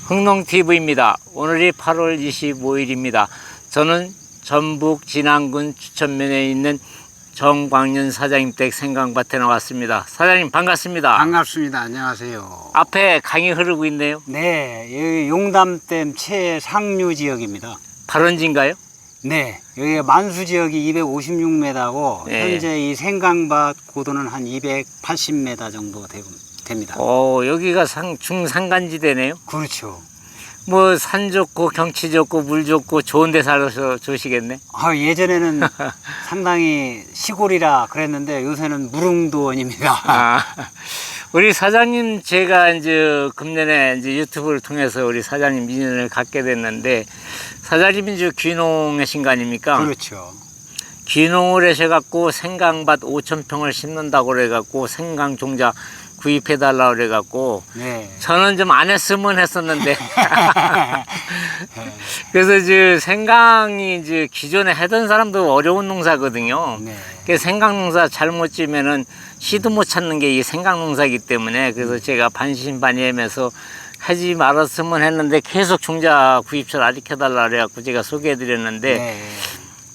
흥농TV입니다. 오늘이 8월 25일입니다. 저는 전북 진안군 주천면에 있는 정광윤 사장님 댁 생강밭에 나왔습니다. 사장님 반갑습니다. 반갑습니다. 안녕하세요. 앞에 강이 흐르고 있네요. 네, 여기 용담댐 최상류 지역입니다. 발원지인가요? 네, 여기 만수 지역이 256m고 네. 현재 이 생강밭 고도는 한 280m 정도 됩니다. 여기가 중산간지대네요. 그렇죠. 뭐 산 좋고 경치 좋고 물 좋고 좋은 데 살아서 좋으시겠네. 예전에는 상당히 시골이라 그랬는데 요새는 무릉도원입니다. 우리 사장님 제가 이제 금년에 이제 유튜브를 통해서 우리 사장님 인연을 갖게 됐는데, 사장님이 이제 귀농하신 거 아닙니까? 그렇죠. 귀농을 하셔갖고 생강밭 5,000평을 심는다고 그래갖고 생강 종자 구입해달라고 그래갖고, 네. 저는 좀 안 했으면 했었는데 그래서 이제 생강이 이제 기존에 하던 사람도 어려운 농사거든요. 네. 그 생강 농사 잘못 지면은 씨도 못 찾는 게 이 생강 농사이기 때문에, 그래서 제가 반신반의하면서 하지 말았으면 했는데 계속 종자 구입처를 알려달라고 그래갖고 제가 소개해드렸는데, 네.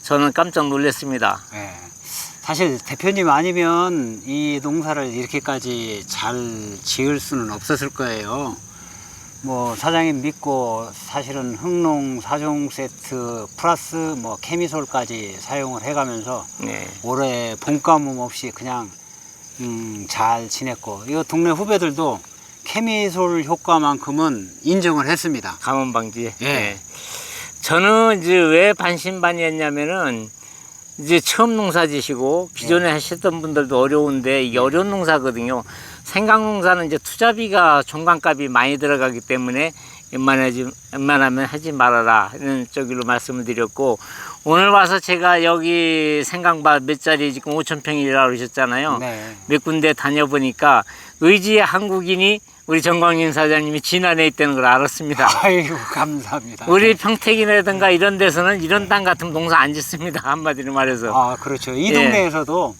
저는 깜짝 놀랐습니다. 네. 사실 대표님 아니면 이 농사를 이렇게까지 잘 지을 수는 없었을 거예요. 뭐 사장님 믿고 사실은 흥농 4종 세트 플러스 뭐 케미솔까지 사용을 해가면서 네. 올해 봄가뭄 없이 그냥 잘 지냈고, 이거 동네 후배들도 케미솔 효과만큼은 인정을 했습니다. 가뭄 방지에. 예. 네. 저는 이제 왜 반신반의했냐면은, 이제 처음 농사 지시고 기존에 하셨던 분들도 어려운데 이게 어려운 농사거든요. 생강 농사는 이제 투자비가 종간값이 많이 들어가기 때문에 웬만하면 하지 말아라, 이런 쪽으로 말씀을 드렸고, 오늘 와서 제가 여기 생강밭 몇 자리 지금 5,000평이라고 그러셨잖아요. 네. 몇 군데 다녀보니까 의지의 한국인이 우리 정광윤 사장님이 진안에 있다는 걸 알았습니다. 아이고 감사합니다. 우리 평택이라든가 이런 데서는 이런 땅 같은 농사 안 짓습니다. 한마디로 말해서. 그렇죠. 이 예. 동네에서도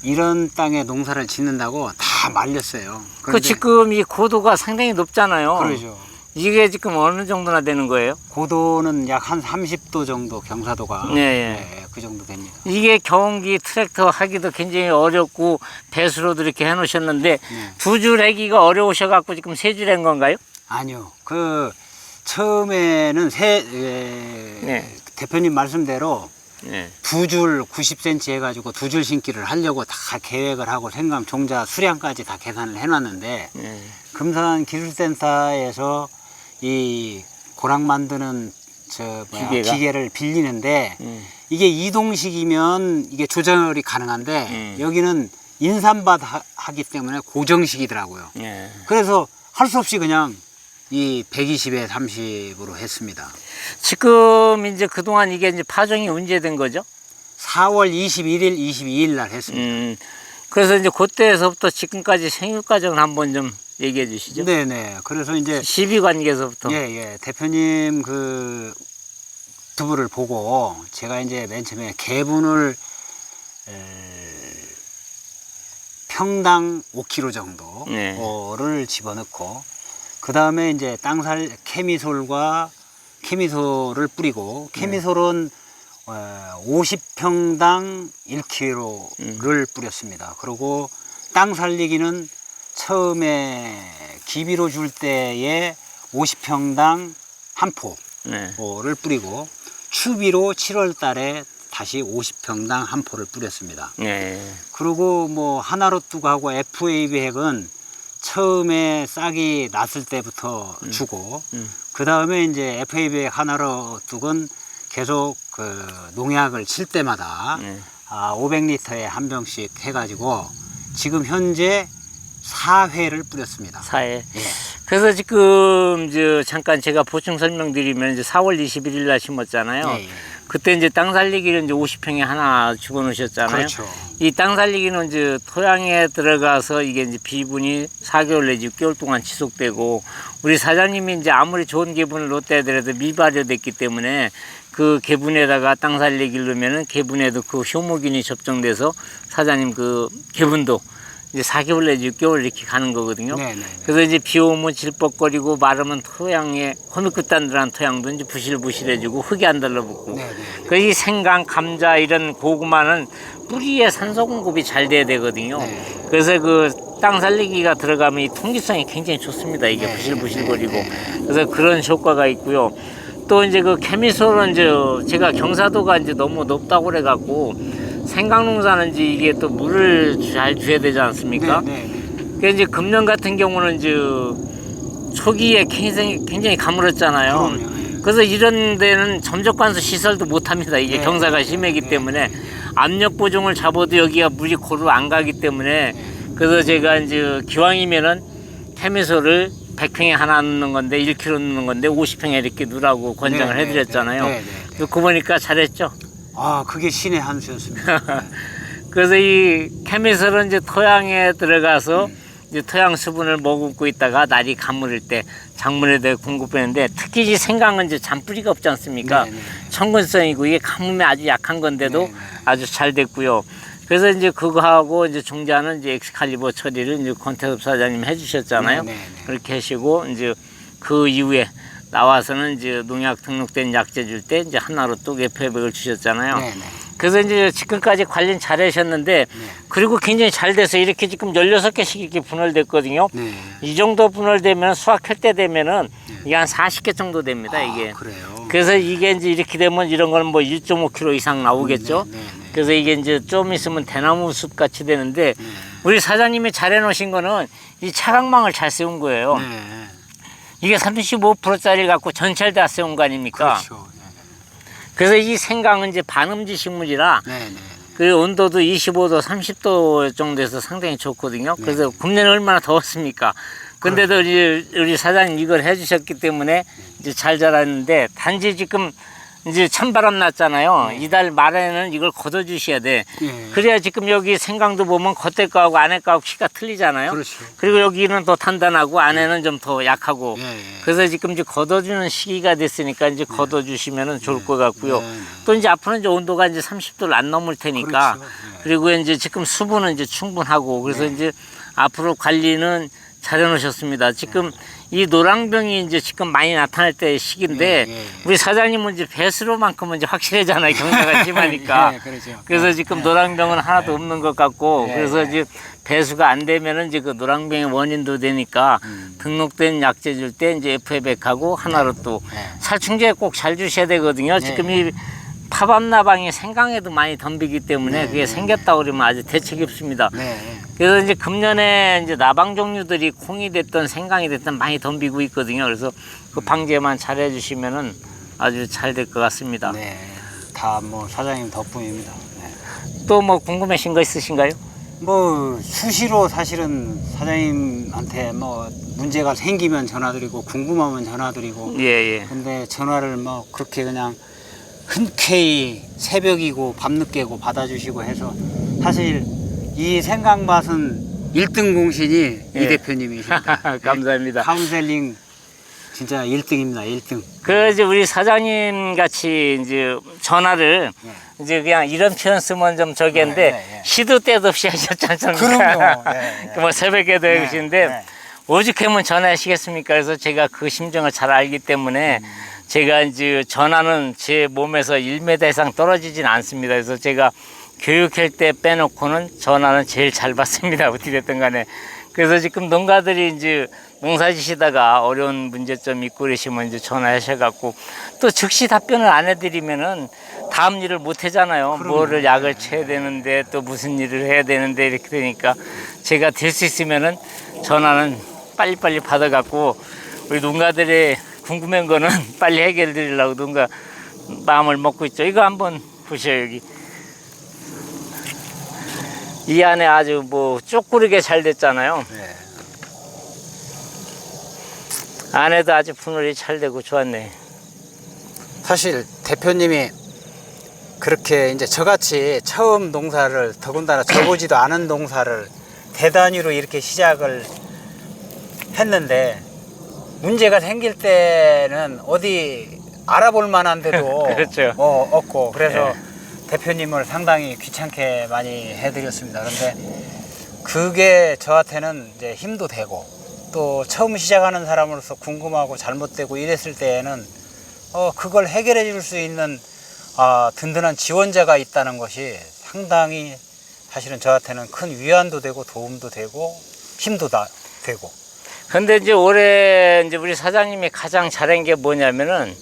이런 땅에 농사를 짓는다고 다 말렸어요. 그 지금 이 고도가 상당히 높잖아요. 그러죠. 이게 지금 어느 정도나 되는 거예요? 고도는 약 한 30도 정도, 경사도가. 네, 네, 그 정도 됩니다. 이게 경운기 트랙터 하기도 굉장히 어렵고 배수로도 이렇게 해놓으셨는데, 네. 두 줄 하기가 어려우셔갖고 지금 세 줄 한 건가요? 아니요. 처음에는 네. 대표님 말씀대로 네. 두 줄 90cm 해가지고 두 줄 심기를 하려고 다 계획을 하고 생강 종자 수량까지 다 계산을 해놨는데, 네. 금산기술센터에서 이 고랑 만드는 기계를 빌리는데, 이게 이동식이면 이게 조절이 가능한데 여기는 인삼밭 하기 때문에 고정식이더라고요. 네. 그래서 할 수 없이 그냥 이 120에 30으로 했습니다. 지금 이제 그동안 이게 이제 파종이 언제 된 거죠? 4월 21일, 22일 날 했습니다. 그래서 이제 그때에서부터 지금까지 생육 과정을 한번 좀 얘기해 주시죠. 네네. 그래서 이제 시비관계에서부터. 예. 대표님 그 두부를 보고 제가 이제 맨 처음에 개분을 평당 5kg 정도를 집어넣고, 그 다음에 이제 땅살 케미솔을 뿌리고, 케미솔은 50평당 1kg를 뿌렸습니다. 그리고 땅 살리기는 처음에 기비로 줄 때에 50평당 한 포를 뿌리고, 추비로 7월 달에 다시 50평당 한 포를 뿌렸습니다. 네. 그리고 뭐 하나로뚝하고 FAB 핵은 처음에 싹이 났을 때부터 주고, 그 다음에 이제 FAB 핵 하나로뚝은 계속 그 농약을 칠 때마다 500리터에 한 병씩 해가지고 지금 현재 4회를 뿌렸습니다. 4회. 예. 그래서 지금 잠깐 제가 보충 설명드리면, 이제 4월 21일 날 심었잖아요. 예. 그때 이제 땅 살리기를 이제 50평에 하나 집어넣으셨잖아요. 그렇죠. 이 땅 살리기는 이제 토양에 들어가서 이게 이제 비분이 4개월 내지 6개월 동안 지속되고, 우리 사장님이 이제 아무리 좋은 개분을 넣었다 하더라도 미발효됐기 때문에 그 개분에다가 땅 살리기를 넣으면은 개분에도 그 효모균이 접종돼서 사장님 그 개분도 이제 4개월 내지 6개월 이렇게 가는 거거든요. 네네. 그래서 이제 비 오면 질퍽거리고 마르면 토양에 허미끝단들한 토양도 이제 부실부실해지고 흙이 안 달라붙고. 네네. 그 이 생강, 감자 이런 고구마는 뿌리에 산소 공급이 잘 돼야 되거든요. 네. 그래서 그 땅 살리기가 들어가면 이 통기성이 굉장히 좋습니다. 이게 네. 부실부실거리고. 네. 그래서 그런 효과가 있고요. 또 이제 그 케미솔은 이제 제가 경사도가 이제 너무 높다고 그래갖고 생강농사는 이제 이게 또 물을 잘 줘야 되지 않습니까? 네네. 그 이제 금년 같은 경우는 이제 초기에 굉장히 가물었잖아요. 그럼요. 그래서 이런 데는 점적관수 시설도 못 합니다. 이게 네. 경사가 심하기 네. 때문에 압력 보정을 잡아도 여기가 물이 고루 안 가기 때문에 그래서 제가 이제 기왕이면은 케미솔을 100평에 하나 넣는 건데 1kg 넣는 건데 50평에 이렇게 넣으라고 권장을 네, 해드렸잖아요. 네, 네, 네. 그거 보니까 잘했죠. 아, 그게 신의 한 수였습니다. 그래서 이 케미솔은 이제 토양에 들어가서 이제 토양 수분을 머금고 있다가 날이 가물을 때 작물에 공급하는데 특히 이 생강은 이제 잔뿌리가 없지 않습니까? 네네. 청근성이고 이게 가뭄에 아주 약한 건데도 네네. 아주 잘 됐고요. 그래서 이제 그거하고 이제 종자는 이제 엑스칼리버 처리를 이제 권태섭 사장님 해주셨잖아요. 네네. 그렇게 하시고 이제 그 이후에 나와서는 이제 농약 등록된 약재 줄 때 이제 하나로 또 FF백을 주셨잖아요. 네네. 그래서 이제 지금까지 관리 잘 하셨는데 그리고 굉장히 잘 돼서 이렇게 지금 16개씩 이렇게 분할됐거든요. 네. 이 정도 분할되면 수확할 때 되면은 이게 한 40개 정도 됩니다, 이게. 아, 그래요. 그래서 이게 이제 이렇게 되면 이런 거는 뭐 1.5kg 이상 나오겠죠. 네. 그래서 이게 이제 좀 있으면 대나무 숲 같이 되는데 우리 사장님이 잘 해놓으신 거는 이 차각망을 잘 세운 거예요. 네. 이게 35%짜리 갖고 전체를 다 세운 거 아닙니까? 그렇죠. 그래서 이 생강은 이제 반음지 식물이라 네네. 그 온도도 25도, 30도 정도에서 상당히 좋거든요. 그래서 금년에 얼마나 더웠습니까? 근데도 우리 사장님 이걸 해주셨기 때문에 이제 잘 자랐는데 단지 지금 이제 찬바람 났잖아요. 이달 말에는 이걸 걷어주셔야 돼. 예. 그래야 지금 여기 생강도 보면 겉에 거하고 안에 거하고 키가 틀리잖아요. 그렇죠. 그리고 여기는 더 단단하고 안에는 좀 더 약하고. 예. 그래서 지금 이제 걷어주는 시기가 됐으니까 이제 걷어주시면 좋을 것 같고요. 네. 또 이제 앞으로는 이제 온도가 이제 30도를 안 넘을 테니까. 그렇죠. 네. 그리고 이제 지금 수분은 이제 충분하고 그래서 이제 앞으로 관리는 잘 해놓으셨습니다. 지금 이 노랑병이 이제 지금 많이 나타날 때 시기인데 예. 우리 사장님은 이제 배수로만큼은 이제 확실하잖아요. 경사가 심하니까. 예, 그렇죠. 그래서 지금 노랑병은 하나도 없는 것 같고 예, 그래서 예. 이제 배수가 안 되면은 이제 그 노랑병의 원인도 되니까 등록된 약재 줄 때 이제 FF백하고 하나로 또 살충제 꼭 잘 주셔야 되거든요. 지금 이 파밤나방이 생강에도 많이 덤비기 때문에 그게 생겼다 그러면 아주 대책이 없습니다. 네. 그래서 이제 금년에 이제 나방 종류들이 콩이 됐든 생강이 됐든 많이 덤비고 있거든요. 그래서 그 방제만 잘 해주시면은 아주 잘 될 것 같습니다. 네. 다 뭐 사장님 덕분입니다. 네. 또 뭐 궁금하신 거 있으신가요? 뭐 수시로 사실은 사장님한테 뭐 문제가 생기면 전화드리고 궁금하면 전화드리고 예, 예. 근데 전화를 뭐 그렇게 그냥 흔쾌히 새벽이고 밤늦게고 받아주시고 해서 사실 이 생강 맛은 1등 공신이 예. 이 대표님이십니다. 감사합니다. 카운셀링 진짜 1등입니다. 1등. 그 이제 우리 사장님 같이 이제 전화를 이제 그냥 이런 표현 쓰면 좀 저기인데 네. 시도 때도 없이 하셨지 않습니까? 그럼요. 네. 뭐 새벽에도 해주시는데 네. 오죽하면 전화하시겠습니까? 그래서 제가 그 심정을 잘 알기 때문에 제가 이제 전화는 제 몸에서 1m 이상 떨어지진 않습니다. 그래서 제가 교육할 때 빼놓고는 전화는 제일 잘 받습니다. 어떻게 됐든 간에. 그래서 지금 농가들이 이제 농사 지시다가 어려운 문제점 있고 그러시면 이제 전화하셔갖고 또 즉시 답변을 안 해드리면은 다음 일을 못 하잖아요. 뭐를 약을 쳐야 되는데 또 무슨 일을 해야 되는데 이렇게 되니까 제가 될 수 있으면은 전화는 빨리빨리 받아갖고 우리 농가들의 궁금한 거는 빨리 해결해 드리려고 농가 마음을 먹고 있죠. 이거 한번 보셔요. 여기 이 안에 아주 뭐 쪼꾸르게 잘 됐잖아요. 네. 안에도 아주 분할이 잘 되고 좋았네. 사실 대표님이 그렇게 이제 저같이 처음 농사를 더군다나 저보지도 않은 농사를 대단위로 이렇게 시작을 했는데 문제가 생길 때는 어디 알아볼 만한 데도 그렇죠. 없고 그래서 대표님을 상당히 귀찮게 많이 해드렸습니다. 그런데 그게 저한테는 이제 힘도 되고 또 처음 시작하는 사람으로서 궁금하고 잘못되고 이랬을 때에는 그걸 해결해 줄 수 있는 든든한 지원자가 있다는 것이 상당히 사실은 저한테는 큰 위안도 되고 도움도 되고 힘도 되고. 근데 이제 올해 이제 우리 사장님이 가장 잘한 게 뭐냐면은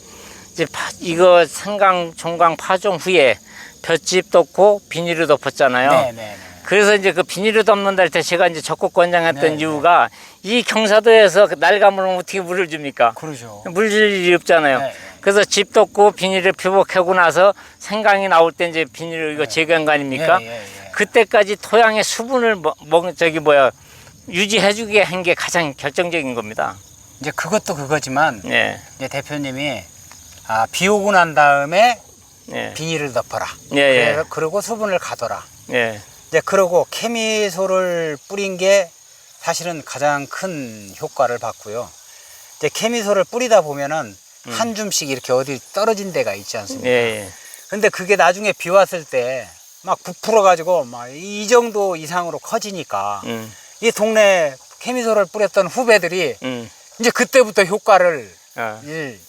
이제 이거 생강 종강 파종 후에 볏짚 덮고 비닐을 덮었잖아요. 네네. 그래서 이제 그 비닐을 덮는다 할 때 제가 이제 적극 권장했던 네네. 이유가 이 경사도에서 날감으로 어떻게 물을 줍니까? 그러죠. 물 줄 일이 없잖아요. 네. 그래서 집 덮고 비닐을 피복하고 나서 생강이 나올 때 이제 비닐을 이거 제거한 거 아닙니까? 그때까지 토양의 수분을 유지해주게 한 게 가장 결정적인 겁니다. 이제 그것도 그거지만 예. 이제 대표님이 비 오고 난 다음에 예. 비닐을 덮어라. 예. 그리고 수분을 가둬라. 예. 이제 그러고 케미소를 뿌린 게 사실은 가장 큰 효과를 봤고요. 이제 케미소를 뿌리다 보면은 한 줌씩 이렇게 어디 떨어진 데가 있지 않습니까? 예. 근데 그게 나중에 비 왔을 때 막 부풀어 가지고 막 이 정도 이상으로 커지니까 이 동네 케미소를 뿌렸던 후배들이 이제 그때부터 효과를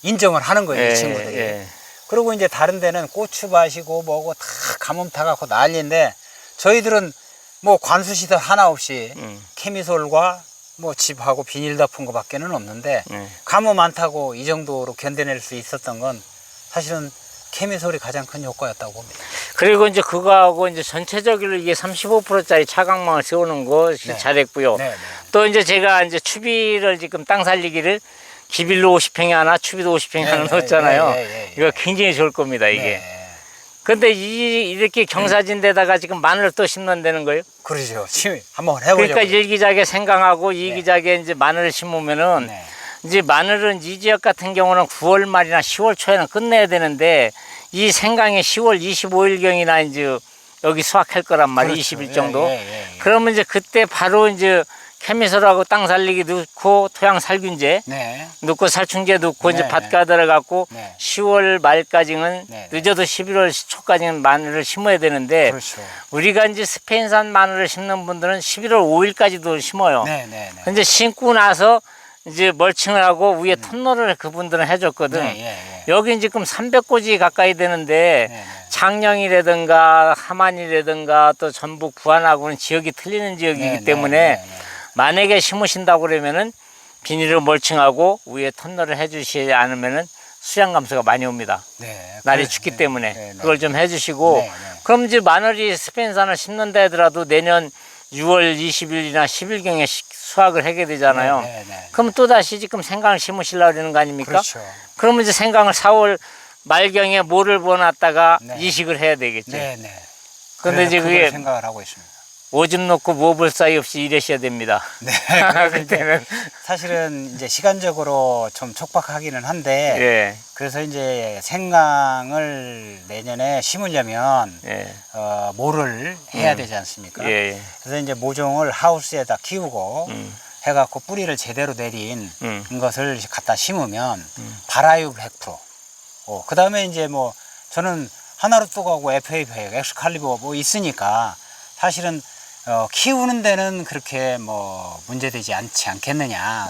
인정을 하는 거예요, 이 친구들이. 예. 그리고 이제 다른 데는 고추밭이고 뭐고 다 가뭄 타갖고 난리인데 저희들은 뭐 관수시설 하나 없이 케미솔과 뭐 집하고 비닐 덮은 거밖에는 없는데 가뭄 안 타고 이 정도로 견뎌낼 수 있었던 건 사실은 케미솔이 가장 큰 효과였다고 봅니다. 그리고 이제 그거하고 이제 전체적으로 이게 35%짜리 차광망을 세우는 거 잘했고요. 네. 또 이제 제가 이제 추비를 지금 땅 살리기를 기빌로 50평이 하나, 추비도 50평이 하나 넣었잖아요. 이거 굉장히 좋을 겁니다, 이게. 근데 이렇게 경사진 데다가 지금 마늘을 또 심는다는 거예요? 그러죠. 한번 해보죠. 그러니까 일기작에 생강하고 이기작에 이제 마늘을 심으면은 이제 마늘은 이 지역 같은 경우는 9월 말이나 10월 초에는 끝내야 되는데 이 생강이 10월 25일경이나 이제 여기 수확할 거란 말이에요. 그렇죠. 20일 정도. 그러면 이제 그때 바로 이제 케미솔하고 땅 살리기 넣고 토양 살균제 넣고 살충제 넣고 이제 밭가 들어갖고 10월 말까지는 늦어도 11월 초까지는 마늘을 심어야 되는데 그렇죠. 우리가 이제 스페인산 마늘을 심는 분들은 11월 5일까지도 심어요. 근데 심고 나서 이제 멀칭을 하고 위에 턴너를 그분들은 해줬거든. 여기 지금 300고지 가까이 되는데 장령이라든가 함안이라든가 또 전북 부안하고는 지역이 틀리는 지역이기 때문에 만약에 심으신다고 그러면은 비닐을 멀칭하고 위에 턴너를 해주시지 않으면은 수량 감소가 많이 옵니다. 날이 춥기 때문에 그걸 좀 해주시고 그럼 이제 마늘이 스페인산을 심는다 하더라도 내년 6월 20일이나 10일경에 수확을 하게 되잖아요. 그럼 또다시 지금 생강을 심으시려고 그러는 거 아닙니까? 그렇죠. 그러면 이제 생강을 4월 말경에 모를 부어놨다가 이식을 해야 되겠죠. 근데 이제 그게 생각을 하고 있습니다. 오줌 넣고 무어볼 사이 없이 일하셔야 됩니다. 그때는 사실은 이제 시간적으로 좀 촉박하기는 한데 그래서 이제 생강을 내년에 심으려면 모를 해야 되지 않습니까? 그래서 이제 모종을 하우스에다 키우고 해갖고 뿌리를 제대로 내린 것을 갖다 심으면 발화율 100%. 그 다음에 이제 뭐 저는 하나로또하고 FA100, 엑스칼리버 뭐 있으니까 사실은 키우는 데는 그렇게 뭐 문제되지 않겠느냐.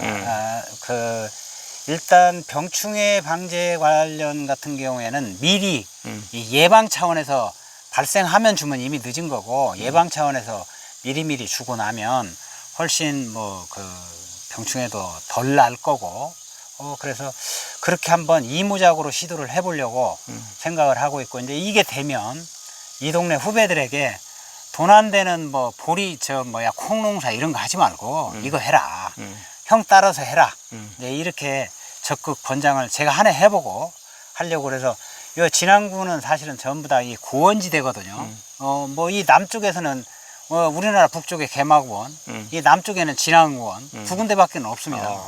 일단 병충해 방제 관련 같은 경우에는 미리 이 예방 차원에서 발생하면 주면 이미 늦은 거고 예방 차원에서 미리미리 주고 나면 훨씬 뭐 그 병충해도 덜 날 거고 그래서 그렇게 한번 이무작으로 시도를 해보려고 생각을 하고 있고 이제 이게 되면 이 동네 후배들에게 돈 안 되는 뭐 보리 콩농사 이런 거 하지 말고 이거 해라. 형 따라서 해라. 이제 이렇게 적극 권장을 제가 한 해 해보고 하려고 그래서 이 진안구는 사실은 전부 다 이 구원지대거든요. 뭐 이 남쪽에서는 우리나라 북쪽에 개마구원, 이 남쪽에는 진안구원 두 군데밖에 없습니다.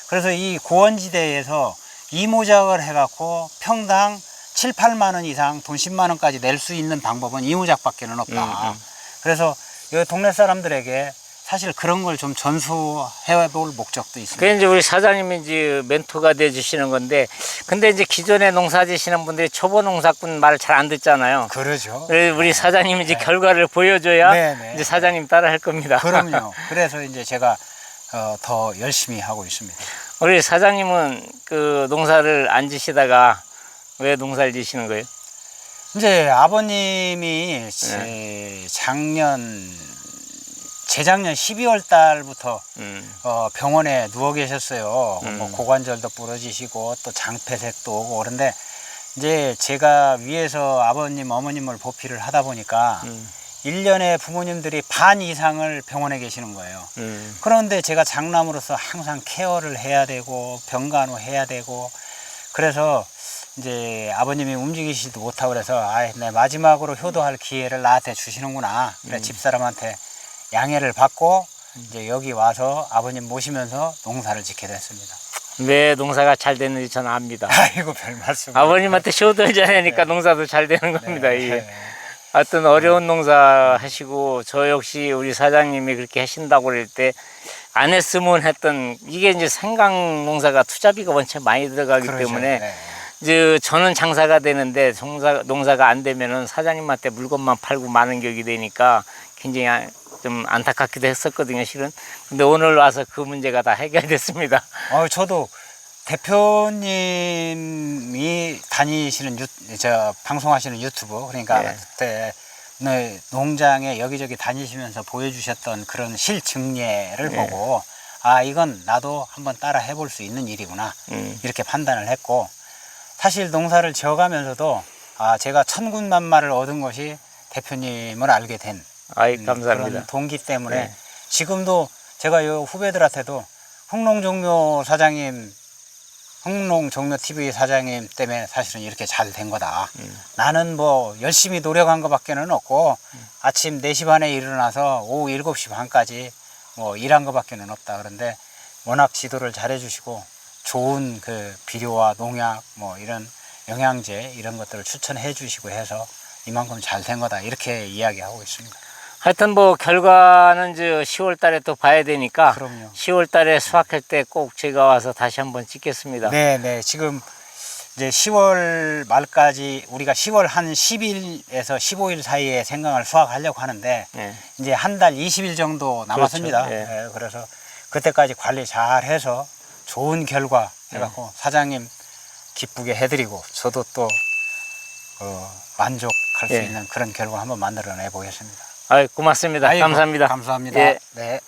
그래서 이 구원지대에서 이모작을 해갖고 평당 7, 8만 원 이상 돈 10만 원까지 낼 수 있는 방법은 이모작밖에는 없다. 그래서 이 동네 사람들에게 사실 그런 걸 좀 전수해 볼 목적도 있습니다. 그게 이제 우리 사장님이 이제 멘토가 돼 주시는 건데, 근데 이제 기존에 농사 지시는 분들이 초보 농사꾼 말을 잘 안 듣잖아요. 그러죠. 그래서 우리 사장님이 이제 네. 결과를 보여줘야 네네. 이제 사장님 따라 할 겁니다. 그럼요. 그래서 이제 제가 더 열심히 하고 있습니다. 우리 사장님은 그 농사를 안 지시다가 왜 농사를 지시는 거예요? 이제 아버님이 재작년 12월 달부터 병원에 누워 계셨어요. 뭐 고관절도 부러지시고 또 장폐색도 오고 그런데 이제 제가 위에서 아버님, 어머님을 보필을 하다 보니까 1년에 부모님들이 반 이상을 병원에 계시는 거예요. 그런데 제가 장남으로서 항상 케어를 해야 되고 병간호 해야 되고 그래서 이제 아버님이 움직이시지도 못하고 그래서 내 마지막으로 효도할 기회를 나한테 주시는구나. 그래 집사람한테 양해를 받고 이제 여기 와서 아버님 모시면서 농사를 짓게 됐습니다. 왜 농사가 잘 되는지 저는 압니다. 아이고 별 말씀. 아버님한테 효도를 잘하니까 네. 농사도 잘 되는 겁니다. 네. 이게. 하여튼 어려운 농사 하시고 저 역시 우리 사장님이 그렇게 하신다고 그럴 때 안 했으면 했던 이게 이제 생강 농사가 투자비가 원체 많이 들어가기 그러죠. 때문에 네. 이제 저는 장사가 되는데 농사가 안 되면은 사장님한테 물건만 팔고 마는 격이 되니까 굉장히 좀 안타깝기도 했었거든요, 실은. 근데 오늘 와서 그 문제가 다 해결됐습니다. 저도 대표님이 다니시는 방송하시는 유튜브 그러니까 네. 그때 농장에 여기저기 다니시면서 보여주셨던 그런 실증례를 네. 보고 이건 나도 한번 따라 해볼 수 있는 일이구나 이렇게 판단을 했고 사실 농사를 지어가면서도 제가 천군만마를 얻은 것이 대표님을 알게 된 감사합니다. 그런 동기 때문에 네. 지금도 제가 요 후배들한테도 흥농종묘 TV 사장님 때문에 사실은 이렇게 잘 된 거다. 나는 뭐 열심히 노력한 것밖에는 없고 아침 4시 반에 일어나서 오후 7시 반까지 뭐 일한 것밖에는 없다. 그런데 워낙 지도를 잘 해주시고 좋은 그 비료와 농약 뭐 이런 영양제 이런 것들을 추천해 주시고 해서 이만큼 잘 된 거다. 이렇게 이야기하고 있습니다. 하여튼 뭐 결과는 이제 10월 달에 또 봐야 되니까 그럼요. 10월 달에 수확할 때 꼭 제가 와서 다시 한번 찍겠습니다. 네. 지금 이제 10월 말까지 우리가 10월 한 10일에서 15일 사이에 생강을 수확하려고 하는데 네. 이제 한 달 20일 정도 남았습니다. 그렇죠. 예. 네, 그래서 그때까지 관리 잘 해서 좋은 결과 해갖고 사장님 기쁘게 해드리고 저도 또 만족할 수 예. 있는 그런 결과 한번 만들어내 보겠습니다. 고맙습니다. 아이고, 감사합니다. 감사합니다. 예. 네.